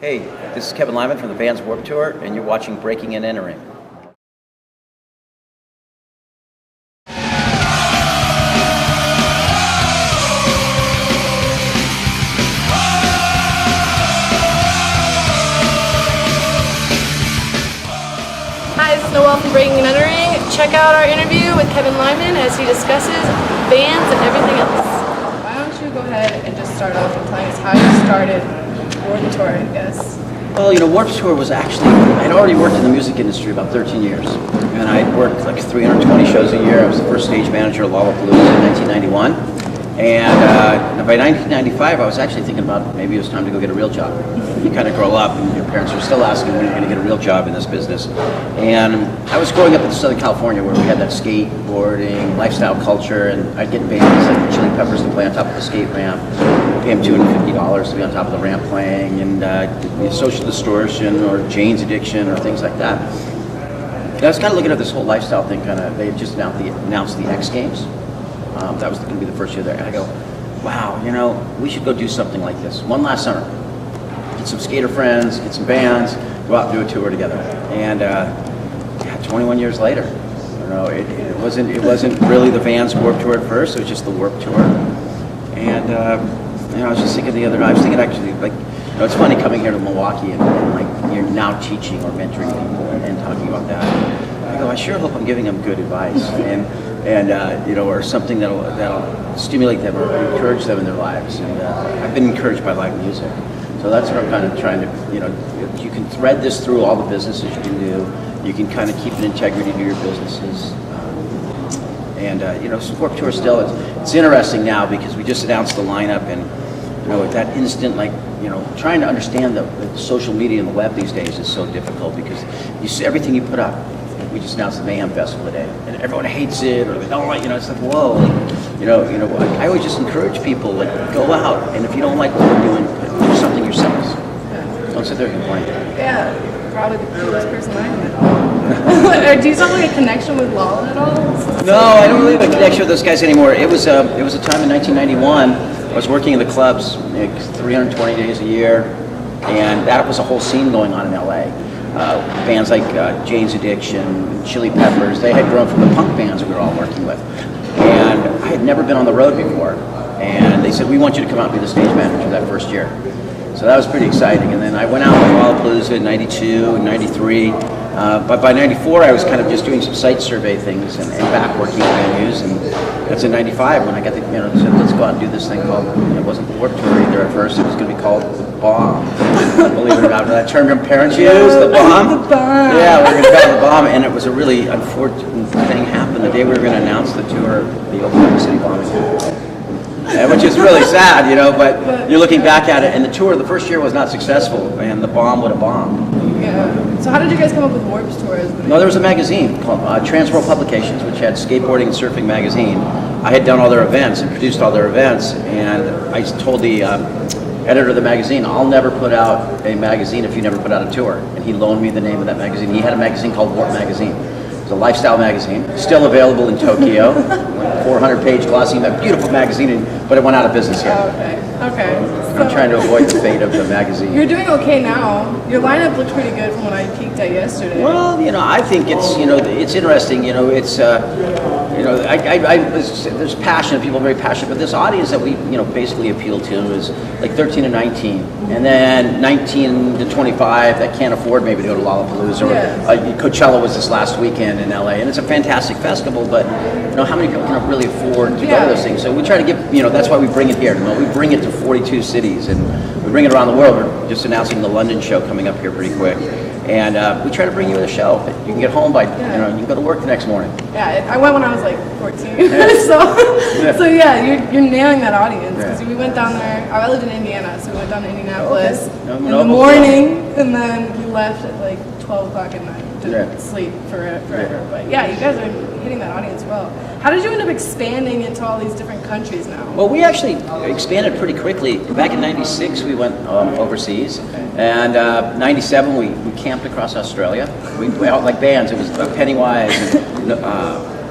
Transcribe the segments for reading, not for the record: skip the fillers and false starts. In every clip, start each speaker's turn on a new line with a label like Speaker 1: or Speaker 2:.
Speaker 1: Hey, this is Kevin Lyman from the Vans Warped Tour, and you're watching Breaking and Entering.
Speaker 2: Hi, this is Noelle from Breaking and Entering. Check out our interview with Kevin Lyman as he discusses Vans and everything else. Why don't you go ahead and just start off with telling us how you started Warped Tour, I guess.
Speaker 1: Well, Warped Tour was actually, I'd already worked in the music industry about 13 years. And I'd worked like 320 shows a year. I was the first stage manager of Lollapalooza in 1991. And by 1995, I was actually thinking about maybe it was time to go get a real job. You kind of grow up and your parents are still asking when you're going to get a real job in this business. And I was growing up in Southern California where we had that skateboarding, lifestyle culture, and I'd get bands like Chili Peppers to play on top of the skate ramp, pay them $250 to be on top of the ramp playing, and Social Distortion or Jane's Addiction or things like that. And I was kind of looking at this whole lifestyle thing, they had just announced the X Games. That was going to be the first year there. And I go, wow, we should go do something like this. One last summer. Get some skater friends, get some bands, go out and do a tour together. And 21 years later, it wasn't really the Vans Warped Tour at first. It was just the Warped Tour. And I was just thinking the other night. I was thinking actually, it's funny coming here to Milwaukee and you're now teaching or mentoring people and talking about that. I go, I sure hope I'm giving them good advice and or something that'll stimulate them or encourage them in their lives. And I've been encouraged by live music. So that's what I'm kind of trying to, you can thread this through all the businesses you can do. You can kind of keep an integrity to your businesses. Warped Tour still, it's interesting now because we just announced the lineup and, that instant, trying to understand the social media and the web these days is so difficult because you see everything you put up. We just announced the Mayhem Festival today, and everyone hates it, or they don't like, it's like, whoa, I always just encourage people, go out, and if you don't like what we're doing, do something yourselves. Don't sit there and complain.
Speaker 2: Yeah, you're probably the coolest person I know. Do you have a connection with Lolla at all?
Speaker 1: No, I don't really have a connection with those guys anymore. It was a time in 1991, I was working in the clubs 320 days a year, and that was a whole scene going on in LA. Bands like Jane's Addiction, Chili Peppers, they had grown from the punk bands we were all working with. And I had never been on the road before. And they said, we want you to come out and be the stage manager that first year. So that was pretty exciting. And then I went out with Lollapalooza in 92 and 93. But by 94, I was kind of just doing some site survey things and back working at venues. And that's in 95 when I got the, said, let's go out and do this thing called, it wasn't the Warped Tour either at first, it was going to be called The Bomb. Believe it or not, that term your parents use, The Bomb.
Speaker 2: The Bomb.
Speaker 1: Yeah, we were going to call it The Bomb, and it was a really unfortunate thing happened the day we were going to announce the tour, the Oklahoma City bombing. Which is really sad, but you're looking back at it, and the tour, the first year was not successful, and the bomb would have bombed.
Speaker 2: Yeah. So how did you guys come up with Warped Tour?
Speaker 1: No, there was a magazine called Trans World Publications, which had Skateboarding and Surfing magazine. I had done all their events and produced all their events, and I told the editor of the magazine, I'll never put out a magazine if you never put out a tour. And he loaned me the name of that magazine. He had a magazine called Warp Magazine. It's a lifestyle magazine, still available in Tokyo, 400-page glossy, beautiful magazine, but it went out of business yet.
Speaker 2: Okay.
Speaker 1: I'm trying to avoid the fate of the magazine.
Speaker 2: You're doing okay now. Your lineup looks pretty good from what I peeked at yesterday.
Speaker 1: Well, I think it's, it's interesting. It's, there's passion. People are very passionate, but this audience that we, basically appeal to is like 13 to 19, and then 19 to 25 that can't afford maybe to go to Lollapalooza. Or Coachella was this last weekend in LA, and it's a fantastic festival, but how many people can really afford to go to those things? So we try to give, that's why we bring it here. We bring it to 42 cities, and we bring it around the world. We're just announcing the London show coming up here pretty quick. And we try to bring you a show that you can get home by, you can go to work the next morning.
Speaker 2: Yeah, I went when I was like 14. So you're nailing that audience because we went down there. I lived in Indiana, so we went down to Indianapolis in the morning, and then we left at like 12 o'clock at night to sleep forever. But yeah, you guys are hitting that audience well. How did you end up expanding into all these different countries now?
Speaker 1: Well, we actually expanded pretty quickly. Back in 96, we went overseas. And 97, we camped across Australia. We out like bands. It was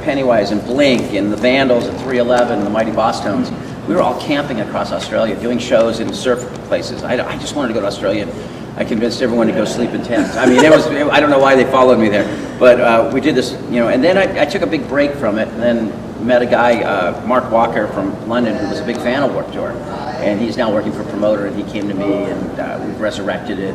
Speaker 1: Pennywise and Blink and the Vandals and 311 and the Mighty Boss Tones. We were all camping across Australia, doing shows in surf places. I just wanted to go to Australia I convinced everyone to go sleep in tents. I mean, I don't know why they followed me there, but we did this, and then I took a big break from it, and then met a guy, Mark Walker from London, who was a big fan of Warped Tour, and he's now working for a promoter, and he came to me, and we've resurrected it,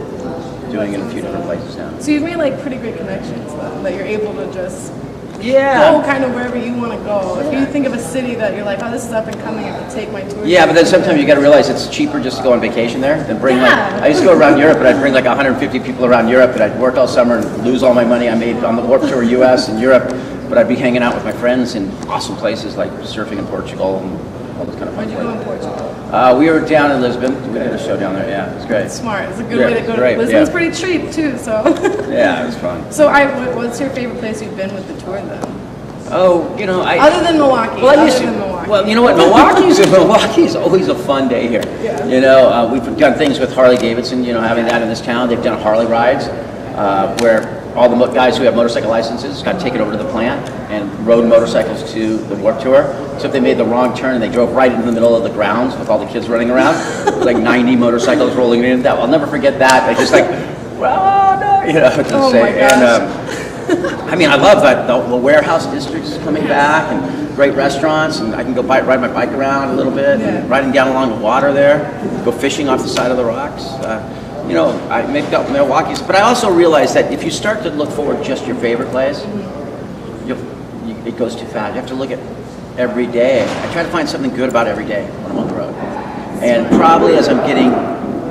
Speaker 1: doing it in a few different places now.
Speaker 2: So you've made like pretty great connections, though, that you're able to just
Speaker 1: go
Speaker 2: kind of wherever you want to go. If you think of a city that you're like, oh, this is up and coming, I could take my tour.
Speaker 1: Yeah, but then sometimes you got to realize it's cheaper just to go on vacation there than bring I used to go around Europe, and I'd bring like 150 people around Europe, and I'd work all summer and lose all my money I made on the Warped Tour US and Europe, but I'd be hanging out with my friends in awesome places like surfing in Portugal and all those kind of fun
Speaker 2: places. Where'd you go in Portugal?
Speaker 1: We were down in Lisbon. We did a show down there. Yeah, it was great.
Speaker 2: That's smart. It's a good way to go. Lisbon's pretty cheap too, so.
Speaker 1: Yeah, it was fun.
Speaker 2: So, what's your favorite place you've been with the tour then?
Speaker 1: Oh,
Speaker 2: other than Milwaukee.
Speaker 1: Well, you know what? Milwaukee's always a fun day here.
Speaker 2: Yeah.
Speaker 1: We've done things with Harley Davidson. Having that in this town, they've done Harley rides where all the guys who have motorcycle licenses got taken over to the plant and rode motorcycles to the Warped Tour. Except they made the wrong turn and they drove right into the middle of the grounds with all the kids running around. It was like 90 motorcycles rolling in. I'll never forget that. I just well, no,
Speaker 2: oh my gosh.
Speaker 1: I mean, I love that the warehouse district is coming back and great restaurants, and I can go ride my bike around a little bit, and riding down along the water there, go fishing off the side of the rocks. I make up Milwaukee's, but I also realize that if you start to look forward just your favorite place, it goes too fast. You have to look at every day. I try to find something good about every day when I'm on the road, and probably as I'm getting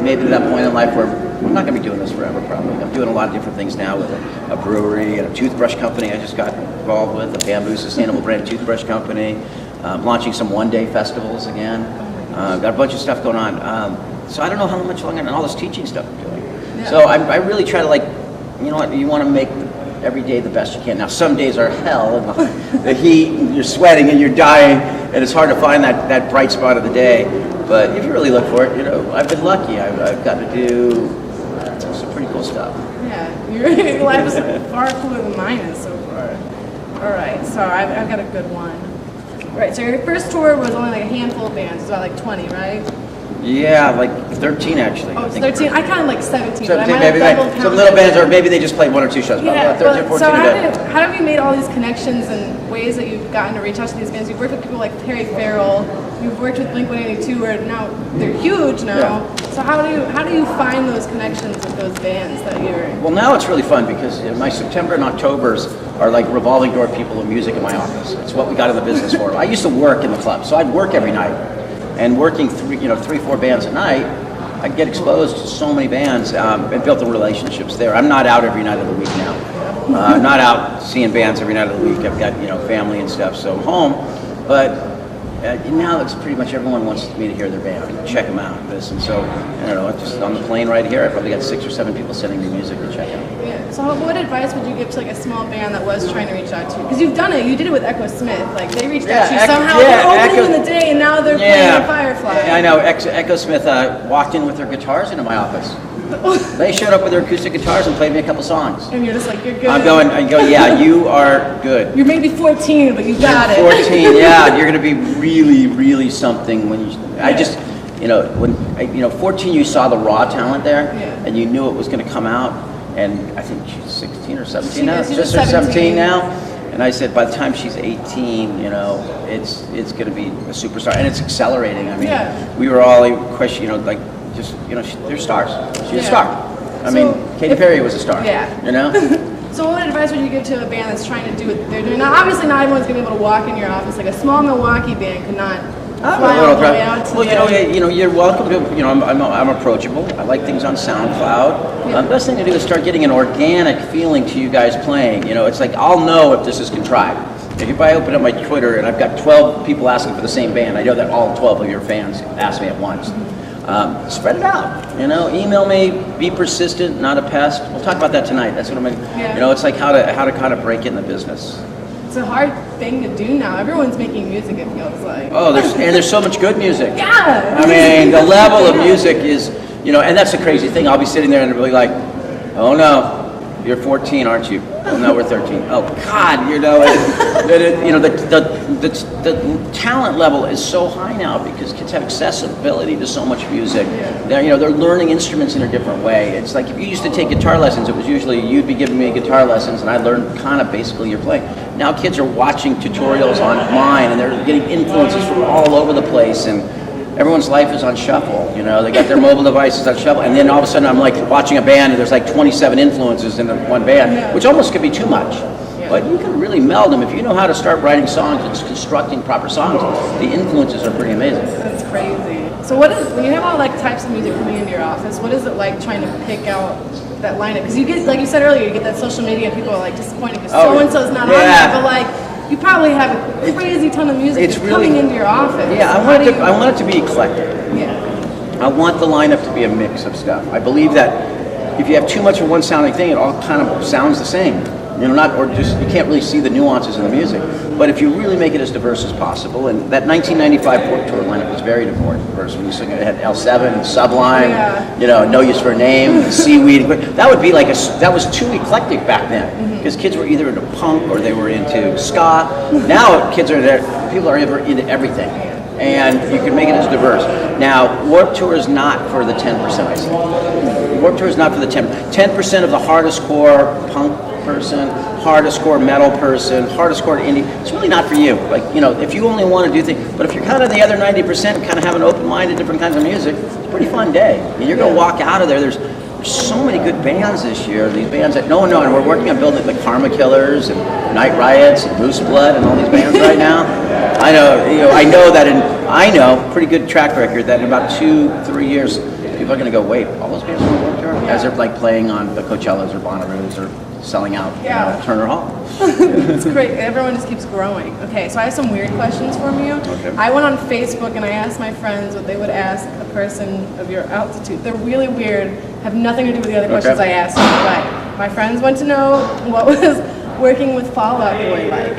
Speaker 1: maybe to that point in life where I'm not going to be doing this forever, probably. I'm doing a lot of different things now with a brewery and a toothbrush company I just got involved with, a bamboo sustainable brand toothbrush company, launching some one-day festivals again. Got a bunch of stuff going on. So I don't know how much longer, and all this teaching stuff I'm doing. Yeah. So I really try to you want to make every day the best you can. Now some days are hell, and the heat, and you're sweating and you're dying, and it's hard to find that bright spot of the day. But if you really look for it, I've been lucky. I've got to do some pretty cool stuff.
Speaker 2: Yeah, your life is far cooler than mine is so far. All right, so I've got a good one. All right, so your first tour was only like a handful of bands. It was about like 20, right?
Speaker 1: Yeah, like 13 actually.
Speaker 2: Oh, it's 13. I counted like 17.
Speaker 1: 17 maybe. Some little bands, or maybe they just played 1 or 2 shows.
Speaker 2: Yeah,
Speaker 1: 13, 14
Speaker 2: so how have you made all these connections and ways that you've gotten to reach out to these bands? You've worked with people like Perry Farrell. You've worked with Blink-182, where now they're huge now. Yeah. So how do you find those connections with those bands that you're?
Speaker 1: Well, now it's really fun because my September and Octobers are like revolving door people of music in my office. It's what we got in the business for. I used to work in the club, so I'd work every night, and working 3-4 bands a night, I'd get exposed to so many bands and built the relationships there. I'm not out every night of the week now. I'm not out seeing bands every night of the week. I've got family and stuff, so I'm home, but. Now it's pretty much everyone wants me to hear their band, check them out, and so I don't know. Just on the plane right here, I probably got 6 or 7 people sending me music to check out.
Speaker 2: Yeah. So what advice would you give to like a small band that was trying to reach out to you? Because you've done it. You did it with Echo Smith. Like they reached out to you somehow. They're opening in the day, and now they're playing at Firefly.
Speaker 1: Yeah, I know. Echo Smith walked in with their guitars into my office. They showed up with their acoustic guitars and played me a couple songs.
Speaker 2: And you're just like, you're good.
Speaker 1: I go, yeah, you are good.
Speaker 2: You're maybe 14, but you got it.
Speaker 1: 14, yeah, you're gonna be really, really something when you. I just, when 14, you saw the raw talent there, and you knew it was gonna come out. And I think she's 16 or 17 now. Just 17 now. And I said, by the time she's 18, it's gonna be a superstar, and it's accelerating. I mean, we were all questioning, they're stars. She's a star. I mean, Katy Perry was a star. Yeah.
Speaker 2: So what advice would you give to a band that's trying to do what they're doing? Now, obviously, not everyone's going to be able to walk in your office. Like a small Milwaukee band could not fly all the way out to
Speaker 1: you're welcome to, I'm approachable. I like things on SoundCloud. The best thing to do is start getting an organic feeling to you guys playing. It's like, I'll know if this is contrived. If I open up my Twitter and I've got 12 people asking for the same band, I know that all 12 of your fans ask me at once. Spread it out, email me, be persistent, not a pest. We'll talk about that tonight. That's what it's like how to kind of break in the business.
Speaker 2: It's a hard thing to do now. Everyone's making music, it feels like.
Speaker 1: Oh, there's so much good music.
Speaker 2: Yeah.
Speaker 1: I mean, the level of music is, and that's the crazy thing. I'll be sitting there and I'll be like, oh no, You're 14, aren't you? No, we're 13. Oh God, you know, the talent level is so high now because kids have accessibility to so much music. They're learning instruments in a different way. It's like if you used to take guitar lessons, it was usually you'd be giving me guitar lessons, and I learned kind of basically your playing. Now kids are watching tutorials online, and they're getting influences from all over the place, and everyone's life is on shuffle, you know, they got their mobile devices on shuffle, and then all of a sudden I'm like watching a band and there's like 27 influences in the one band, which almost could be too much. But you can really meld them if you know how to start writing songs and constructing proper songs. The influences are pretty amazing.
Speaker 2: That's crazy. So when you have all like types of music coming into your office, what is it like trying to pick out that lineup? Because you get, like you said earlier, you get that social media and people are like disappointed because so-and-so's not on there, but like, you probably have a crazy ton of music coming into your office.
Speaker 1: Yeah, I want it to be eclectic.
Speaker 2: Yeah.
Speaker 1: I want the lineup to be a mix of stuff. I believe that if you have too much of one sounding thing, it all kind of sounds the same. You know, you can't really see the nuances in the music. But if you really make it as diverse as possible, and that 1995 Warped Tour lineup was very diverse. When you had L7, Sublime, you know, No Use for a Name, Seaweed. That would be like that was too eclectic back then because kids were either into punk or they were into ska. Now kids are there. People are into everything. And you can make it as diverse. Now, Warped Tour is not for the 10%, I see. Warped Tour is not for the 10% of the hardest core punk person, hardest core metal person, hardest core indie. It's really not for you. Like, you know, if you only want to do things, but if you're kind of the other 90%, kind of have an open mind to different kinds of music, it's a pretty fun day. I mean, you're going to walk out of there. There's so many good bands this year. These bands that no one knows, and we're working on building the Karma Killers and Night Riots and Moose Blood and all these bands right now. I know pretty good track record that in about 2-3 years, people are going to go, wait, all those bands are on Warped Tour? As they're like playing on the Coachellas or Bonnaroo's or selling out Turner Hall.
Speaker 2: It's great. Everyone just keeps growing. Okay, so I have some weird questions from you.
Speaker 1: Okay.
Speaker 2: I went on Facebook and I asked my friends what they would ask a person of your altitude. They're really weird, have nothing to do with the other questions I asked you. But my friends want to know what was working with Fall Out Boy like.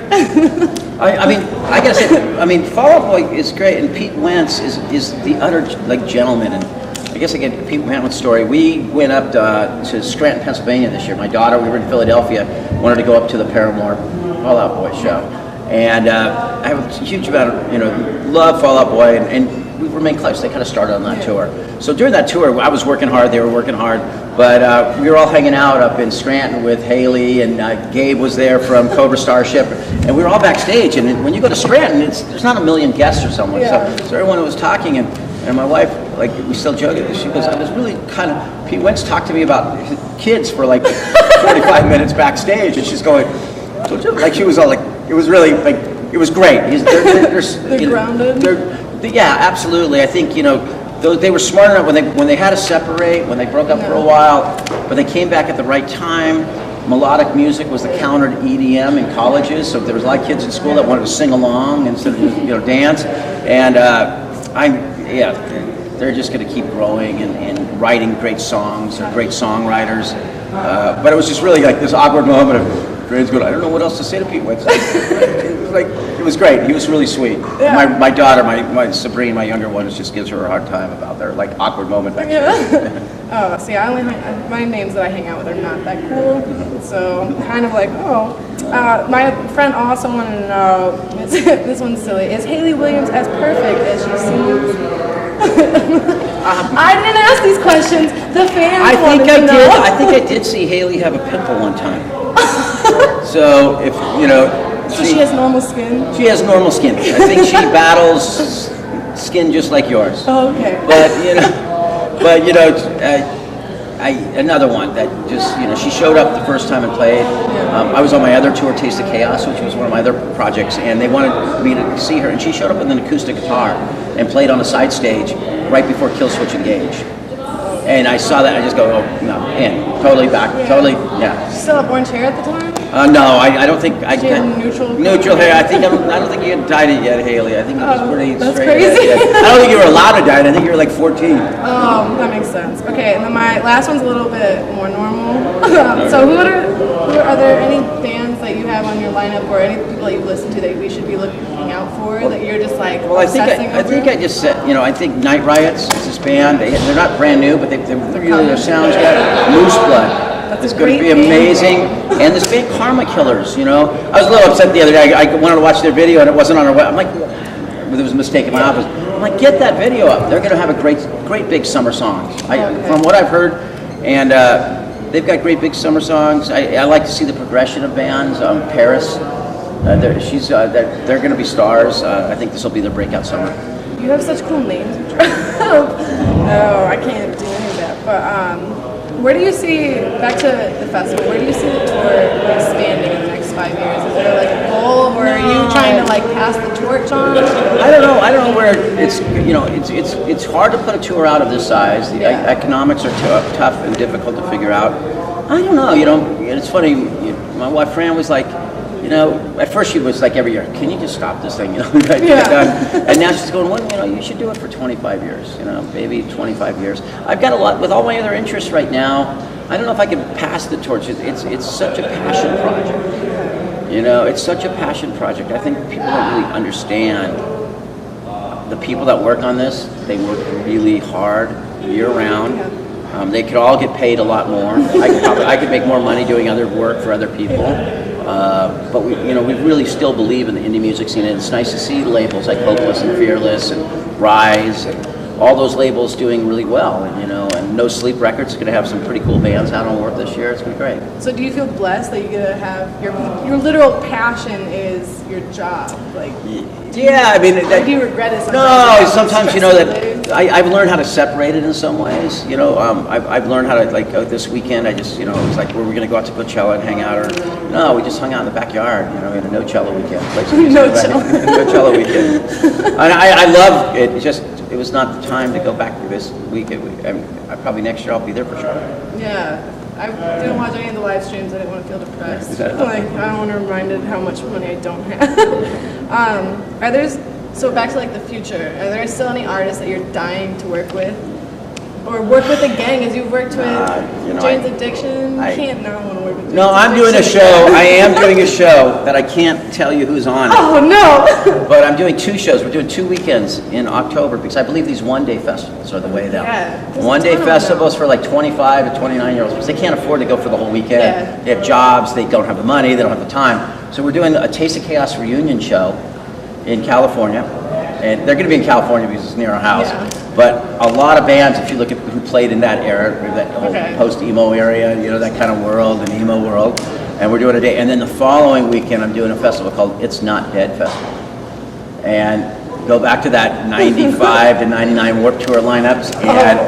Speaker 1: I gotta say, Fall Out Boy is great, and Pete Wentz is the utter gentleman. And I guess again, Pete Wentz story. We went up to Scranton, Pennsylvania this year. My daughter, we were in Philadelphia, wanted to go up to the Paramore Fall Out Boy show, and I have a huge amount of love Fall Out Boy, and we remain close. They kind of started on that tour. So during that tour, I was working hard. They were working hard. But we were all hanging out up in Scranton with Haley, and Gabe was there from Cobra Starship, and we were all backstage. And when you go to Scranton, there's not a million guests or someone. So everyone was talking, and my wife, like, we still joke it. She goes, I was really kind of, Pete Wentz talked to me about his kids for like 45 minutes backstage, and she's going, like, she was all like, it was really like, it was great.
Speaker 2: They're grounded.
Speaker 1: Yeah, absolutely. I think, they were smart enough when they had to separate, when they broke up for a while, but they came back at the right time. Melodic music was the counter to EDM in colleges, so there was a lot of kids in school that wanted to sing along instead of dance. And they're just going to keep growing and writing great songs. They're great songwriters. But it was just really like this awkward moment of Graham's going, I don't know what else to say to Pete Wentz. It was great. He was really sweet. Yeah. My daughter, my Sabrine, my younger one, just gives her a hard time about their awkward moment back there.
Speaker 2: Oh, see, my names that I hang out with are not that cool. So I'm kind of like, my friend also wanted to know, this one's silly, is Hayley Williams as perfect as she seems? I didn't ask these questions. The fans wanted to know.
Speaker 1: I think I did see Hayley have a pimple one time. So if
Speaker 2: So she has normal skin?
Speaker 1: She has normal skin. I think she battles skin just like yours.
Speaker 2: Oh, okay.
Speaker 1: Another one that just, she showed up the first time and played. I was on my other tour, Taste of Chaos, which was one of my other projects, and they wanted me to see her, and she showed up with an acoustic guitar and played on a side stage right before Killswitch Engage. And I saw that, and I just go, oh, no, in. Totally back, totally, yeah.
Speaker 2: She still have orange hair at the time?
Speaker 1: No, I don't think.
Speaker 2: She had
Speaker 1: neutral hair. I don't think you had dyed it yet, Haley. I think it was pretty
Speaker 2: that's
Speaker 1: straight.
Speaker 2: Crazy.
Speaker 1: I don't think you were allowed to dye it. I think you were like 14.
Speaker 2: Oh, that makes sense. Okay, and then my last one's a little bit more normal. So are there any bands that you have on your lineup or any people that you listen to that we should be looking out for that you're just like obsessing over?
Speaker 1: I think I just said, I think Night Riots is this band. They're not brand new, but they really, their sounds got Moose Blood. It's going to be amazing. And this band Karma Killers, you know. I was a little upset the other day. I wanted to watch their video and it wasn't on our web. I'm like, there was a mistake in my office. I'm like, get that video up. They're going to have a great big summer songs. From what I've heard, and they've got great big summer songs. I like to see the progression of bands. Paris, they're going to be stars. I think this will be their breakout summer.
Speaker 2: You have such cool names. Oh, I can't do any of that. But where do you see, back to the festival, where do you see the tour expanding in the next 5 years? Is there like a goal, or are you trying to like pass the torch on?
Speaker 1: I don't know where it's, you know, it's hard to put a tour out of this size. The economics are tough and difficult to figure out. I don't know, you know, it's funny, my wife Fran was like, you know, at first she was like every year, can you just stop this thing, you know? And now she's going, well, you know, you should do it for 25 years, you know, maybe 25 years. I've got a lot, with all my other interests right now, I don't know if I can pass the torch. It's such a passion project, you know, it's such a passion project. I think people don't really understand the people that work on this. They work really hard year round. They could all get paid a lot more. I could make more money doing other work for other people. But we really still believe in the indie music scene, and it's nice to see labels like Hopeless and Fearless and Rise and all those labels doing really well. And, you know, and No Sleep Records is going to have some pretty cool bands out on work this year. It's going to be great.
Speaker 2: So do you feel blessed that you get to have your literal passion is your job? Like,
Speaker 1: yeah, I mean,
Speaker 2: do you regret it?
Speaker 1: No, sometimes you know that I've learned how to separate it in some ways. You know, I've learned how to, like, this weekend I just, you know, it was like, were we going to go out to Coachella and hang out, or no, we just hung out in the backyard. You know, we had a no-cello weekend. No-cello weekend. And I love it. It was not the time to go back to this week. Probably next year I'll be there for sure.
Speaker 2: Yeah. I didn't watch any of the live streams. I didn't want to feel depressed. Like, I don't want to be reminded how much money I don't have. So back to like the future, are there still any artists that you're dying to work with? Or work with again, as you've worked with Jane's Addiction? You can't not want to work with Jane's
Speaker 1: No, I'm doing a show. I am doing a show that I can't tell you who's on it.
Speaker 2: Oh, no!
Speaker 1: But I'm doing 2 shows. We're doing 2 weekends in October, because I believe these one-day festivals are the way now.
Speaker 2: Yeah,
Speaker 1: one-day festivals for like 25 to 29-years-olds, because they can't afford to go for the whole weekend.
Speaker 2: Yeah.
Speaker 1: They have jobs, they don't have the money, they don't have the time. So we're doing a Taste of Chaos reunion show in California. And they're going to be in California because it's near our house. Yeah. But a lot of bands, if you look at who played in that era, that whole post-emo area, you know, that kind of world, an emo world. And we're doing a day. And then the following weekend, I'm doing a festival called It's Not Dead Festival. And go back to that 95 to 99 Warped Tour lineups. And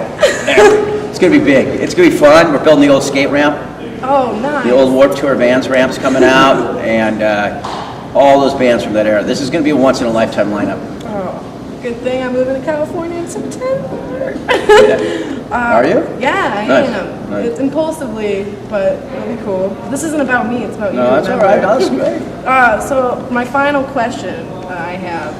Speaker 1: it's going to be big. It's going to be fun. We're building the old skate ramp.
Speaker 2: Oh, nice.
Speaker 1: The old Warped Tour Vans ramps coming out. And all those bands from that era. This is going to be a once-in-a-lifetime lineup.
Speaker 2: Oh, good thing I'm moving to California in September.
Speaker 1: Are you?
Speaker 2: Yeah, I am. Nice. It's impulsively, but it'll be cool. This isn't about me, it's about you.
Speaker 1: No, that's all right. That's great.
Speaker 2: So my final question I have,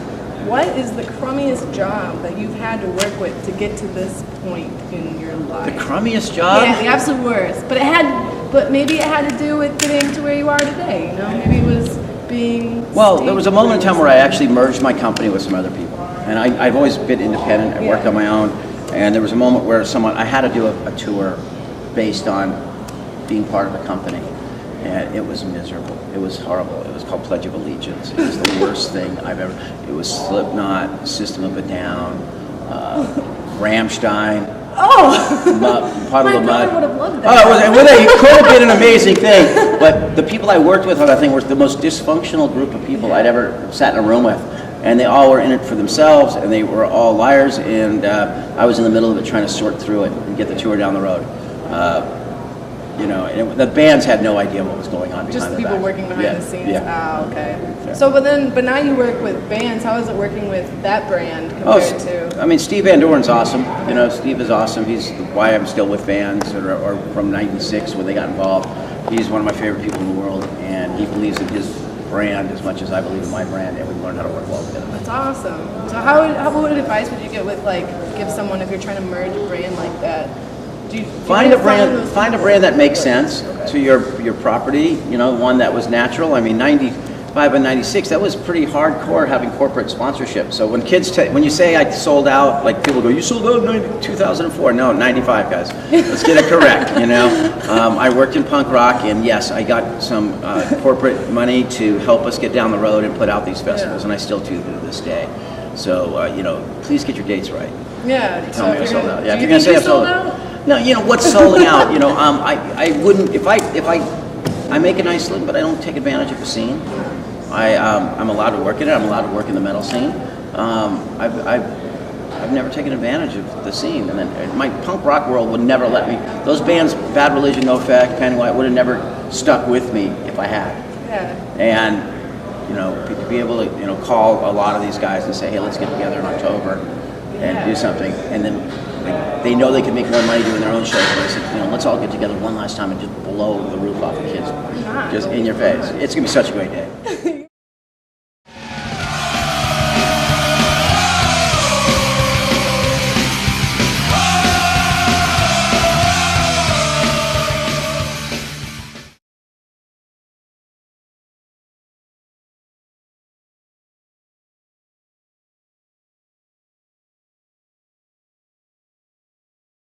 Speaker 2: what is the crummiest job that you've had to work with to get to this point in your life?
Speaker 1: The crummiest job?
Speaker 2: Yeah, the absolute worst. But maybe it had to do with getting to where you are today, you know? Maybe it was
Speaker 1: there was a moment in time where I actually merged my company with some other people, and I've always been independent. I worked on my own, and there was a moment where I had to do a tour based on being part of a company, and it was miserable. It was horrible. It was called Pledge of Allegiance. It was the worst thing I've ever. It was Slipknot, System of a Down, Rammstein. Puddle of Mud.
Speaker 2: Would have loved that.
Speaker 1: It could have been an amazing thing, but the people I worked with on that thing were the most dysfunctional group of people I'd ever sat in a room with, and they all were in it for themselves, and they were all liars, and I was in the middle of it trying to sort through it and get the tour down the road. You know, and the bands had no idea what was going on behind
Speaker 2: Just
Speaker 1: the
Speaker 2: people
Speaker 1: back.
Speaker 2: working behind the scenes.
Speaker 1: Yeah.
Speaker 2: Oh, okay.
Speaker 1: Yeah.
Speaker 2: So, but now you work with bands. How is it working with that brand compared to?
Speaker 1: I mean, Steve Van Doren's awesome. You know, Steve is awesome. He's why I'm still with bands, or from '96 when they got involved. He's one of my favorite people in the world, and he believes in his brand as much as I believe in my brand, and we learned how to work well together.
Speaker 2: That's awesome. So, what advice would you get with give someone if you're trying to merge a brand like that?
Speaker 1: Find a brand that makes sense to your property. You know, one that was natural. I mean, 5 and 96, that was pretty hardcore having corporate sponsorship. So when kids, when you say I sold out, like people go, you sold out in 2004. No, 95, guys. Let's get it correct, you know. I worked in punk rock, and yes, I got some corporate money to help us get down the road and put out these festivals, and I still do to this day. So, you know, please get your dates right.
Speaker 2: Yeah.
Speaker 1: Tell me I sold out. Yeah,
Speaker 2: if
Speaker 1: you're gonna say I sold out. No, you know what's selling out. You know, I wouldn't if I make a nice living, but I don't take advantage of the scene. I'm allowed to work in it. I'm allowed to work in the metal scene. I've never taken advantage of the scene, and then my punk rock world would never let me. Those bands, Bad Religion, No Effect, Pennywise, would have never stuck with me if I had.
Speaker 2: Yeah.
Speaker 1: And you know, to be able to call a lot of these guys and say, hey, let's get together in October and do something, and then they know they can make more money doing their own shows. But I said, let's all get together one last time and just blow the roof off the kids, just in your face. It's gonna be such a great day.